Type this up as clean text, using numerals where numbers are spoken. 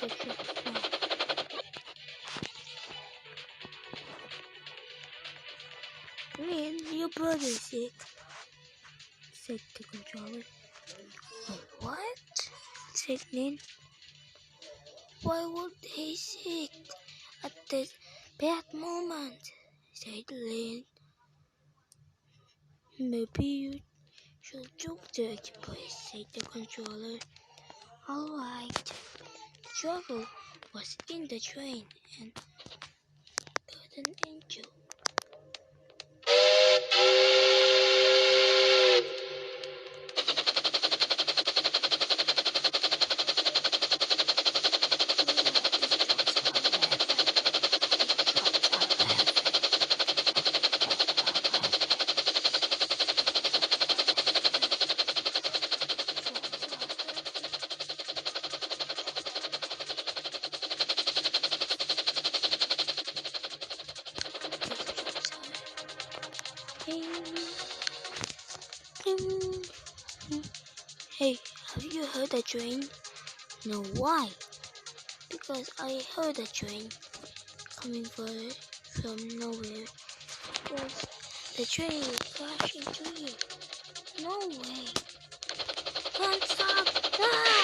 the trip now. Man, your brother's sick. Said the controller. Wait, what? Said Lynn. Why would he sick at this bad moment? Said Lynn. Maybe you should talk to the octopus, said the controller. Alright. Trevor was in the train and got an angel. Hey, have you heard a train? No, why? Because I heard a train coming from nowhere. Because the train will crash into you. No way. Can't stop. Ah!